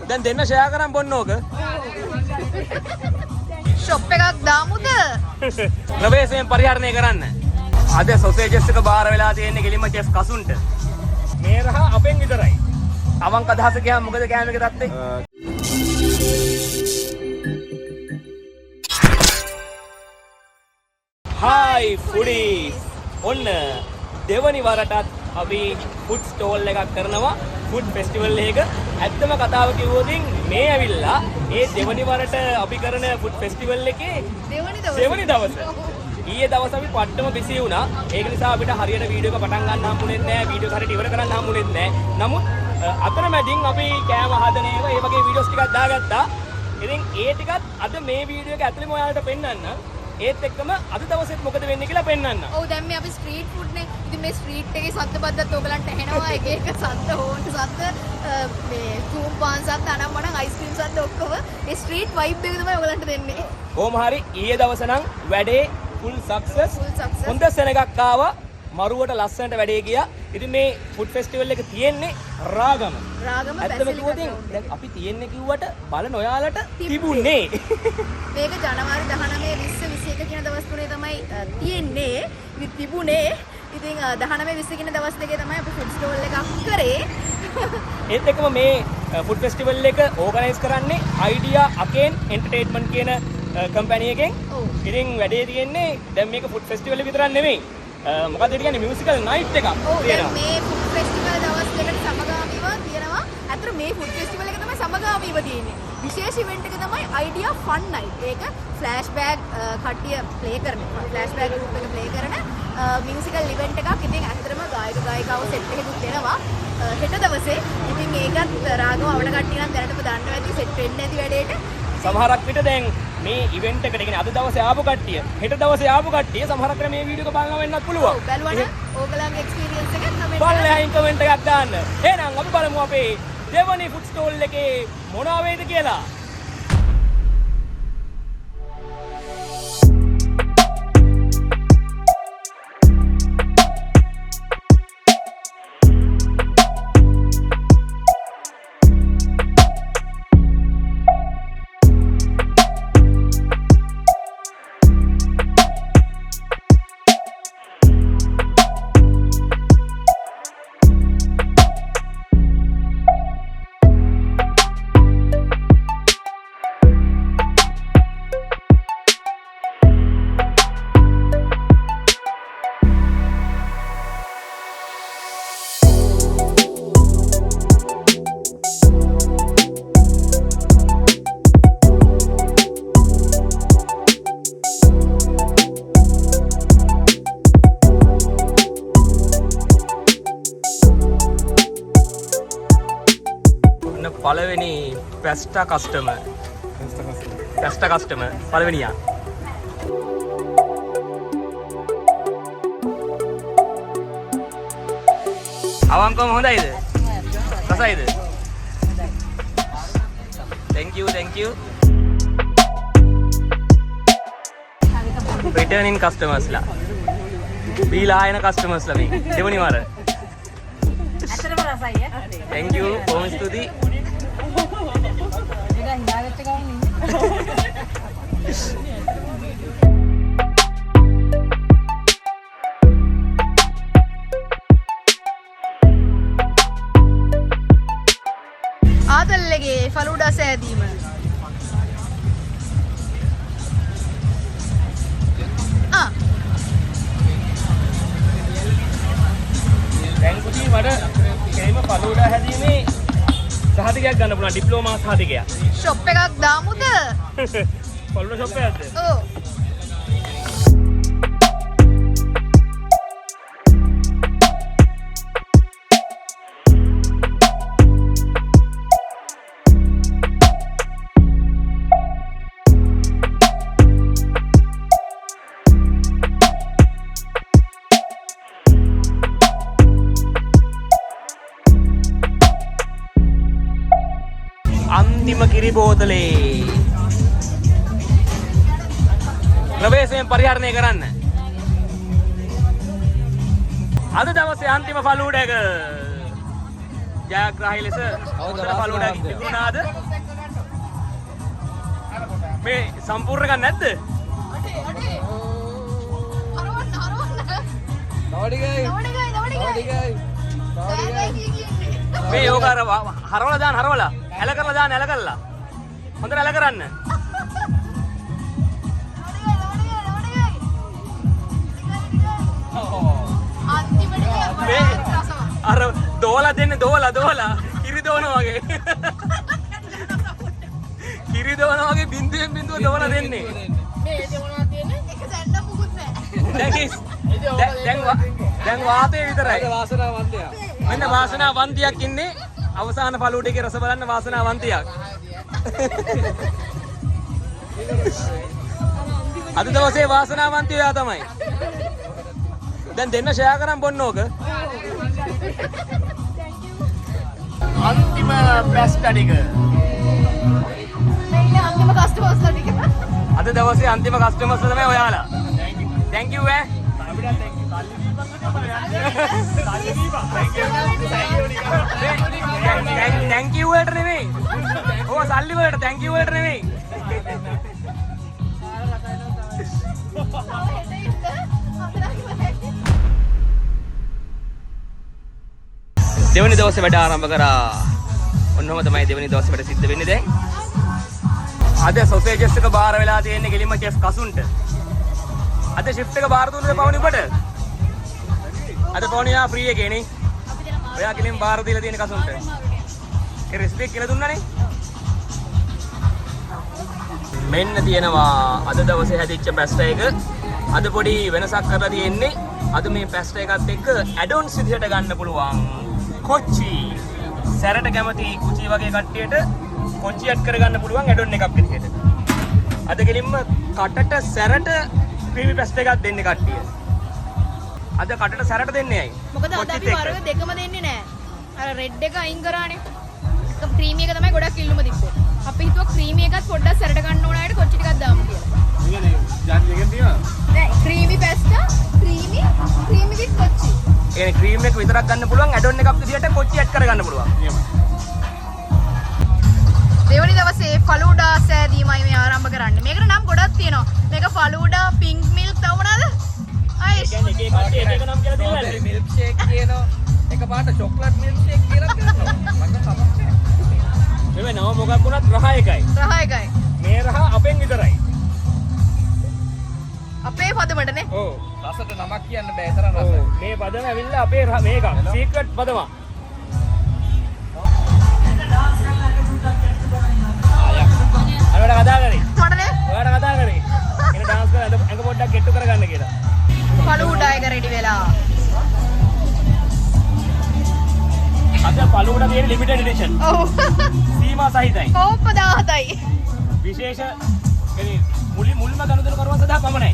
දැන් දෙන්න ෂෙයා කරන් බොන්න ඕක. ෂොප් එකක් දාමුද? ප්‍රවේශයෙන් පරිහරණය කරන්න. අද සොසේජස් එක බාර වෙලා තියෙන්නේ ගෙලින්ම චෙෆ් කසුන්ට. මේ රහ අපෙන් විතරයි. අවංක අදහස කියහම මොකද කෑම එක තත්ත්වේ? Hi Foodie. ඔන්න දෙවනි වරටත් අපි ෆුඩ් ස්ටෝල් එකක් කරනවා ෆුඩ් ෆෙස්ටිවල් එකක. ඇත්තම කතාව කිව්වොත් මේ ඇවිල්ලා ඒ දෙවනි වරට අපි කරන ෆුඩ් ෆෙස්ටිවල් එකේ දෙවනි දවස. ඊයේ දවස් අපි පට්ටම බිසි වුණා. ඒක නිසා අපිට හරියට වීඩියෝ එක පටන් ගන්න හම්බුනේ නැහැ. වීඩියෝ එක හරියට ඉවර කරන්න හම්බුනේ නැහැ. නමුත් අතරමැදින් අපි කෑම හදන ඒවා ඒ වගේ වීඩියෝස් ටිකක් දාගත්තා. ඉතින් ඒ ටිකත් අද මේ වීඩියෝ එක ඇතුළේම ඔයාලට පෙන්නන්න. ඒත් එක්කම අද දවසෙත් මොකද වෙන්නේ කියලා පෙන්නන්න. ඔව් දැන් මේ අපි ස්ට්‍රීට් ෆුඩ් නේ. ඉතින් මේ ස්ට්‍රීට් එකේ සද්ද බද්දත් ඔයගලන්ට ඇහෙනවා. එක එක සද්ද හෝන්ට සද්ද මේ කූම් පාන් සද්ද අනම්මනම් අයිස්ක්‍රීම් සද්ද ඔක්කොම මේ ස්ට්‍රීට් වයිබ් එක තමයි ඔයගලන්ට දෙන්නේ. කොහොම හරි ඊයේ දවස නම් වැඩේ ෆුල් සක්සස්. හොඳ සෙනගක් ආවා. මරුවට ලස්සනට වැඩේ ගියා. ඉතින් මේ ෆුඩ් ෆෙස්ටිවල් එක තියෙන්නේ රාගම. ඇත්තම කිව්වොත් දැන් අපි තියෙන්නේ කිව්වට බලන ඔයාලට තිබුණේ. මේක ජනවාරි 19 20 21 කියන දවස් තුනේ තමයි තියෙන්නේ. ඉතින් තිබුණේ. ඉතින් 19 20 කියන දවස් දෙකේ තමයි අපි ෆුඩ් ස්ටෝල් එකක් කරේ. ඒත් එක්කම මේ ෆුඩ් ෆෙස්ටිවල් එක ඕගනයිස් කරන්නේ අයිඩියා අකේන් එන්ටර්ටේන්මන්ට් කියන කම්පැනි එකෙන්. ඉතින් වැඩේ තියෙන්නේ දැන් මේක ෆුඩ් ෆෙස්ටිවල් එක විතරක් නෙමෙයි. මොකද ඒ කියන්නේ මියුසිකල් නයිට් එකක් තියෙනවා. මේ ෆුඩ් ෆෙස්ටිවල් දවස් දෙකට සමගාමීව තියෙනවා. අතට මේ ෆුඩ් ෆෙස්ටිවල් එක තමයි සමගාමීව තියෙන්නේ. විශේෂ ඉවෙන්ට් එක තමයි අයිඩියා ෆන් නයිට්. ඒක ෆ්ලෑෂ් බෑග් කට්ටිය ප්ලේ කරන ෆ්ලෑෂ් බෑග් ගෲප් එක ප්ලේ කරන මියුසිකල් ඉවෙන්ට් එකක්. ඉතින් ඇත්තටම ගායක ගායිකාවෝ සෙට් එකකුත් දෙනවා හෙට දවසේ. ඉතින් ඒකත් රාගම අවඩ කට්ටිය නම් දැනටම දන්නවා ඇති සෙට් වෙන්නේ නැති වැඩේට. සමහරක් විට දැන් මේ ඉවෙන්ට් එකට කියන්නේ අද දවසේ ආපු කට්ටිය හෙට දවසේ ආපු කට්ටිය සමහරක් වෙලාවට මේ වීඩියෝ එක බලනවා වෙන්නත් පුළුවන්. ඔව් බලවන ඕගලන්ගේ එක්ස්පීරියන්ස් එකක් කමෙන්ට් බලලා කමෙන්ට් එකක් දාන්න. එහෙනම් අපි බලමු අපේ දෙවනි ෆුඩ් ස්ටෝල් එකේ මොනවා වේද කියලා. පළවෙනි පැස්ටා කස්ටමර් පළවෙනියා. අවංකවම හොඳයිද? රසයිද? thank you returning customers ලා බීලා ආයන customers ලා මේ දෙවනි වර. ඇත්තටම රසයි ඈ. thank you බොහොම ස්තුතියි. ආදල්ලගේ ෆලූඩා සෑදීම. දැන් කුචි මට කෙලිම falooda හැදීමේ සහතිකයක් ගන්න පුළුවන් ඩිප්ලෝමා සහතිකයක්. ෂොප් එකක් දාමුද? falooda ෂොප් එකක්ද? ඔව්. අන්තිම කිරි බෝතලේ ප්‍රවේශයෙන් පරිහරණය කරන්න. අද දවසේ අන්තිම falooda එක. ජයග්‍රාහී ලෙස හොඳට falooda ඉක්ුණාද? මේ සම්පූර්ණ ගන්න නැද්ද? මේ යෝගාර හරවලා දාන්න හරවලා ඇල කරලා දාන්න ඇල කරලා හොඳට ඇල කරන්න. අර දෝලා දෙන්නේ දෝලා කිරි දෝනවා වගේ. කිරි දෝනවා වගේ බින්දුවෙන් බින්දුව දෝලා දෙන්නේ. මේ දෝනවා තියෙන්නේ එක දැන්න මුකුත් නැහැ. දැන් වාතය විතරයි. වාසනාවන්තයා. මෙන්න වාසනාවන්තියක් ඉන්නේ. අවසාන falooda එකේ රස බලන්න වාසනාවන්තියක්. අද දවසේ වාසනාවන්තිය යා තමයි. දැන් දෙන්න ෂෙයා කරන් බොන්න ඕක. අන්තිම පැස්ටා ටික. මේ අන්තිම කස්ටමර්ස්ලා ටික. අද දවසේ අන්තිම කස්ටමර්ස්ලා තමයි ඔයාලා. Thank you ඈ. අපිට thank you වලට නෙමෙයි. ඕවා සල්ලි වලට thank you වලට නෙමෙයි. දෙවනි දවසේ වැඩ ආරම්භ කරා. ඔන්නෝම තමයි දෙවනි දවසේ වැඩ සිද්ධ වෙන්නේ දැන්. අද සොසේජස් එක බාර වෙලා තියෙන්නේ ගෙලින්ම චෙෆ් කසුන්ට. අද ෂිෆ්ට් එක බාර දුන්නද පවුනි ඔබට? අද පවුනි ආ ෆ්‍රී එකේ නේ. ඔයා ගෙලින් බාර දීලා තියෙන කසුන්ට. ඒ රෙසිපි කියලා දුන්නානේ. මෙන්න තියෙනවා අද දවසේ හැදිච්ච පැස්ටා එක. අද පොඩි වෙනසක් කරලා තියෙන්නේ. අද මේ පැස්ටා එකත් එක්ක ඇඩොන්ස් විදිහට ගන්න පුළුවන්. කොච්චි සැරට කැමති කුචි වගේ කට්ටියට කොච්චි ඇඩ් කරගන්න පුළුවන් ඇඩොන් එකක් විදිහට. අද ගෙලින්ම කටට සැරට ක්‍රීමි පැස්ටා එකක් දෙන්නේ කට්ටිය. අද කටට සැරට දෙන්නේ ඇයි? මොකද අද අපි වර්ග දෙකම දෙන්නේ නැහැ. අර රෙඩ් එක අයින් කරානේ. එක ක්‍රීමි එක තමයි ගොඩක් ඉල්ලුම තිබ්බේ. අපි හිතුවා ක්‍රීමි එකත් පොඩ්ඩක් සැරට ගන්න ඕන අයට කොච්චි ටිකක් දාමු කියලා. ඉන්නේ ජාති දෙකක් තියෙනවා. නෑ ක්‍රීමි පැස්ටා ක්‍රීමි විත් කොච්චි. ඒ ක්‍රීම් එක විතරක් ගන්න පුළුවන් ඇඩොන් එකක් විදිහට කොච්චි ඇඩ් කරගන්න පුළුවන්. දෙවනි දවසේ falooda සෑදීමයි මේ ආරම්භ කරන්නේ. මේකට නම් ගොඩක් තියෙනවා. මේක falooda pink milk තව මොනවාද? අයිස්. කියන්නේ එක කට්ටිය එක නම් කියලා දෙන්නද? මිල්ක් ෂේක් කියනවා. එකපාරට චොක්ලට් මිල්ක් ෂේක් කියලා කරනවා. මම කමන්නේ. මේ නම මොකක් වුණත් රහ එකයි. රහ එකයි. මේ රහ අපෙන් විතරයි. අපේ පදමටනේ. ඔව්. රසට නමක් කියන්න බෑ තරම් රසයි. මේ පදම ඇවිල්ලා අපේ මේක සීක්‍රට් පදම. අරවට කතා කරේ. මටනේ. ඔයාට කතා කරේ. එන ඩාන්ස් කරලා ඇඟ පොඩ්ඩක් ගෙට්ටු කරගන්න කියලා. falooda එක රෙඩි වෙලා. අද falooda තියෙන ලිමිටඩ් එඩිෂන්. ඔව්. සීමා සහිතයි. කෝප 17යි. විශේෂ මුල්ම ගනුදෙනු කරුවන් සඳහා පමණයි.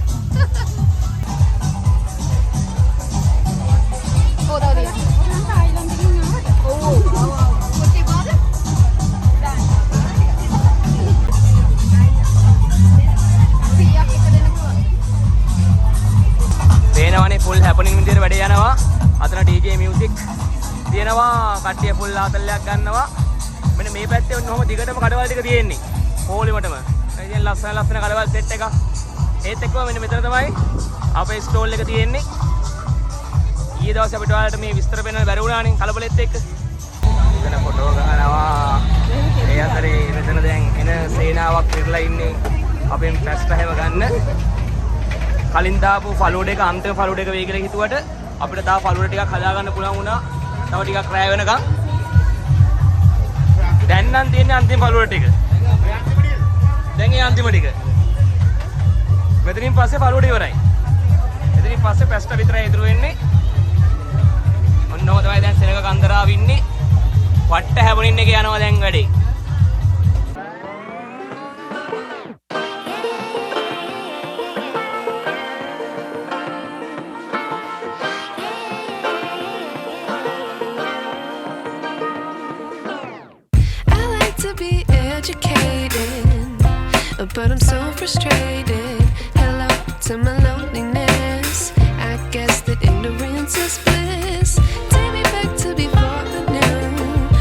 පේනවනේ ෆුල් හැපනින් විදියට වැඩ යනවා. අතන DJ මියුසික් තියෙනවා. කට්ටිය ෆුල් ආතල්ලයක් ගන්නවා. මෙන්න මේ පැත්තේ ඔන්නෝම දිගටම කඩවල ටික තියෙන්නේ. පොලිමටම. ඉතින් ලස්සන කඩවල සෙට් එකක්. ඒත් එක්කම මෙන්න මෙතන තමයි අපේ ස්ටෝල් එක තියෙන්නේ. ඊයේ දවසේ අපිට ඔයාලට මේ විස්තර පෙන්වන්න බැරි වුණානේ කලබලෙත් එක්ක. එතන ෆොටෝ ගන්නවා. ඒ අතරේ මෙතන දැන් එන සේනාවක් පිරලා ඉන්නේ අපෙන් පැස්ටා හැව ගන්න. කලින් දාපු falooda එක අන්තිම falooda එක වෙයි කියලා හිතුවට අපිට තා falooda ටිකක් හදා ගන්න පුළුවන් වුණා. තව ටිකක් රැය වෙනකම්. දැන් නම් තියෙන්නේ අන්තිම falooda ටික. දැන් ඒ අන්තිම ටික. මෙතනින් පස්සේ falooda ඉවරයි. එතනින් පස්සේ පැස්ටා විතරයි ඉතුරු වෙන්නේ. ඔන්නෝම තමයි දැන් සෙනග කන්දරාව ඉන්නේ. වට්ට හැපනින් එක යනවා දැන් වැඩේ. But I'm so frustrated. Hello to my loneliness. I guess that ignorance is bliss. Take me back to before the new.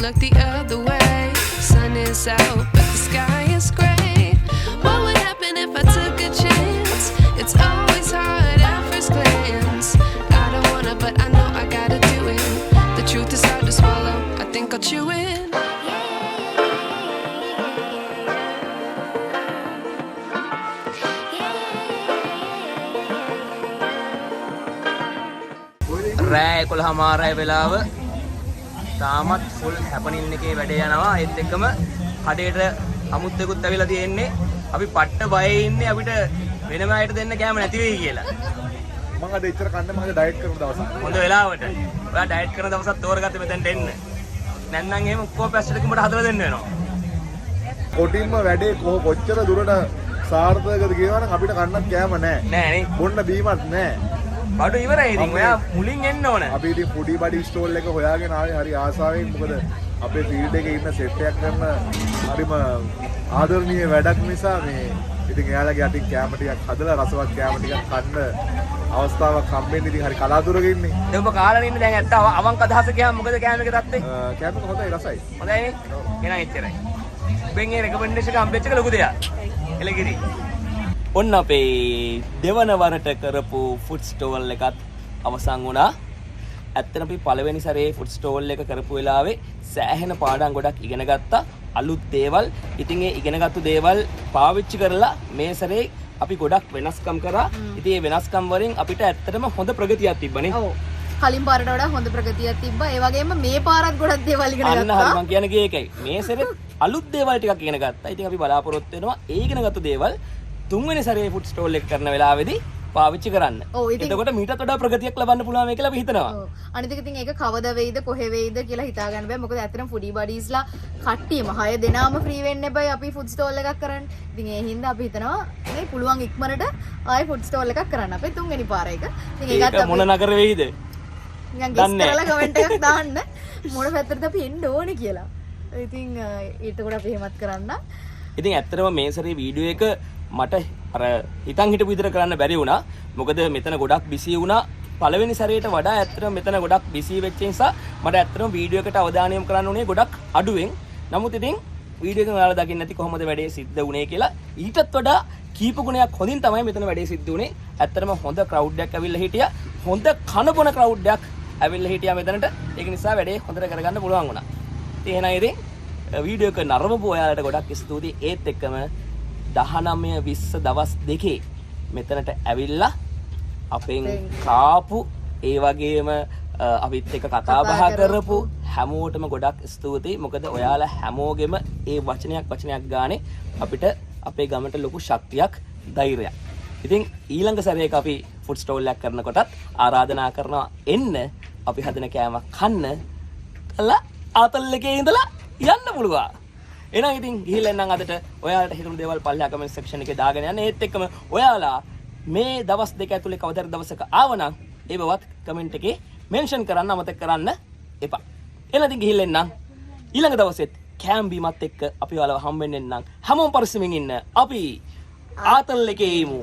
look the other way. Sun is out, but the sky is gray. What would happen if I took a chance? It's always hard at first glance. I don't wanna, but I know I gotta do it. The truth is hard to swallow. I think I'll chew it. රෑ 11:00 වෙලාව තාමත් full හැපනින් එකේ වැඩේ යනවා. ඒත් එක්කම කඩේට අමුත්තෙකුත් ඇවිල්ලා තියෙන්නේ. අපි පට්ට බයේ ඉන්නේ අපිට වෙනම අයට දෙන්න කැම නැති වෙයි කියලා. මම අද ඉතර කන්න මම ඩයට් කරන දවසක්. හොඳ වෙලාවට. ඔයා ඩයට් කරන දවසක් තෝරගත්තේ මෙතෙන්ට එන්න. නැත්නම් එහෙම ඔක්කොම පැස්සට කිඹට හදලා දෙන්න වෙනවා. කොටින්ම වැඩේ කොච්චර දුරට සාර්ථකද කියනවනම් අපිට කන්නත් කැම නැහැ. නෑ නේ. බොන්න බීමත් නැහැ. බඩු ඉවරයි ඉතින්. ඔයා මුලින් එන්න ඕන. අපි ඉතින් ෆුඩි බඩි ස්ටෝල් එක හොයාගෙන ආවේ හරි ආසාවෙන්. මොකද අපේ ෆීල්ඩ් එකේ ඉන්න සෙට් එකක් කරන හරිම ආදරණීය වැඩක් නිසා මේ ඉතින් එයාලගේ අතින් කැම ටිකක් හදලා රසවත් කැම ටිකක් කන්න අවස්ථාවක් හම්බෙන්නේ. ඉතින් හරි කලාතුරකින් ඉන්නේ. දැන් ඔබ කාලා ඉන්නේ දැන් ඇත්ත අවංක අදහස කියම මොකද කැම එක තත්ත්වේ? කැම එක හොඳයි රසයි. හොඳයි නේ? එහෙනම් එච්චරයි. බෙන් ඒ රෙකමෙන්ඩේෂන් එක හම්බෙච්ච එක ලොකු දෙයක්. එලගිරි. ඔන්න අපේ දෙවන වරට කරපු ෆුඩ් ස්ටෝල් එකත් අවසන් වුණා. ඇත්තටම අපි පළවෙනි සැරේ ෆුඩ් ස්ටෝල් එක කරපු වෙලාවේ සෑහෙන පාඩම් ගොඩක් ඉගෙන ගත්තා. අලුත් දේවල්. ඉතින් ඒ ඉගෙනගත්තු දේවල් පාවිච්චි කරලා මේ සැරේ අපි ගොඩක් වෙනස්කම් කරා. ඉතින් මේ වෙනස්කම් වලින් අපිට ඇත්තටම හොඳ ප්‍රගතියක් තිබ්බනේ. ඔව්. කලින් පාරට වඩා හොඳ ප්‍රගතියක් තිබ්බා. ඒ වගේම මේ පාරත් ගොඩක් දේවල් ඉගෙන අන්න ගත්තා. හරි මම කියන්නේ ඒකයි. මේ සැරේ අලුත් දේවල් ටිකක් ඉගෙන ගත්තා. ඉතින් අපි බලාපොරොත්තු වෙනවා ඒ ඉගෙනගත්තු දේවල් තුන්වෙනි සැරේ ෆුඩ් ස්ටෝල් එක කරන වෙලාවේදී පාවිච්චි කරන්න. එතකොට මීටත් වඩා ප්‍රගතියක් ලබන්න පුළුවන් කියලා අපි හිතනවා. ඔව්. අනිත් එක ඉතින් ඒක කවද වෙයිද කොහෙ වෙයිද කියලා හිතා ගන්න බෑ. මොකද ඇත්තටම ෆුඩි බඩීස්ලා කට්ටියම 6 දෙනාම ෆ්‍රී වෙන්න එපයි අපි ෆුඩ් ස්ටෝල් එකක් කරන්න. ඉතින් ඒ හින්දා අපි හිතනවා මේ පුළුවන් ඉක්මනට ආයෙ ෆුඩ් ස්ටෝල් එකක් කරන්න. අපේ තුන්වෙනි පාර එක. ඉතින් ඒකත් ඒක මොන නගර වෙයිද? නිකන් ගෙස් කරලා කමෙන්ට් එකක් දාන්න. මොන පැත්තටද අපි එන්න ඕනේ කියලා. ඉතින් ඊට කොට අපි එහෙමත් කරන්න. ඉතින් ඇත්තටම මේ සැරේ වීඩියෝ එක මට අර හිතන් හිටපු විදිහට කරන්න බැරි වුණා. මොකද මෙතන ගොඩක් බිසි වුණා. පළවෙනි සැරේට වඩා ඇත්තටම මෙතන ගොඩක් බිසි වෙච්ච නිසා මට ඇත්තටම වීඩියෝ එකට අවධානය යොමු කරන්න උනේ ගොඩක් අඩුවෙන්. නමුත් ඉතින් වීඩියෝ එක ඔයාලා දකින්න නැති කොහොමද වැඩේ සිද්ධ වුනේ කියලා ඊටත් වඩා කීප ගුණයක් හොඳින් තමයි මෙතන වැඩේ සිද්ධ වුනේ. ඇත්තටම හොඳ ක්‍රවුඩ් එකක් ඇවිල්ලා හිටියා. හොඳ කන බොන ක්‍රවුඩ් එකක් ඇවිල්ලා හිටියා මෙතනට. ඒක නිසා වැඩේ හොඳට කරගන්න පුළුවන් වුණා. ඉතින් එහෙනම් ඉතින් වීඩියෝ එක නරඹපු ඔයාලට ගොඩක් ස්තුතියි. ඒත් එක්කම 19 20 දවස් දෙකේ මෙතනට ඇවිල්ලා අපෙන් කාපු ඒ වගේම අපිත් එක්ක කතා බහ කරපු හැමෝටම ගොඩක් ස්තුතියි. මොකද ඔයාලා හැමෝගෙම ඒ වචනයක් ගානේ අපිට අපේ ගමට ලොකු ශක්තියක් ධෛර්යයක්. ඉතින් ඊළඟ සැරේක අපි ෆුඩ් ස්ටෝල් එකක් කරනකොටත් ආරාධනා කරනවා එන්න අපි හදන කෑමක් කන්න කළා ආතල් එකේ ඉඳලා යන්න පුළුවන්. එහෙනම් ඉතින් ගිහිල්ලා එන්නම් අදට ඔයාලට හිතුණු දේවල් පල්ලෙහා කමෙන්ට් සෙක්ෂන් එකේ දාගෙන යන්න. ඒත් එක්කම ඔයාලා මේ දවස් දෙක ඇතුලේ කවදාද දවසක ආවනම් ඒ බවත් කමෙන්ට් එකේ මෙන්ෂන් කරන්න අමතක කරන්න එපා. එහෙනම් ඉතින් ගිහිල්ලා එන්නම්. ඊළඟ දවසෙත් කෑම් බීමත් එක්ක අපි ඔයාලව හම්බෙන්න එන්නම්. හැමෝම පරිස්සමින් ඉන්න. අපි ආතල් එකේ ඉමු.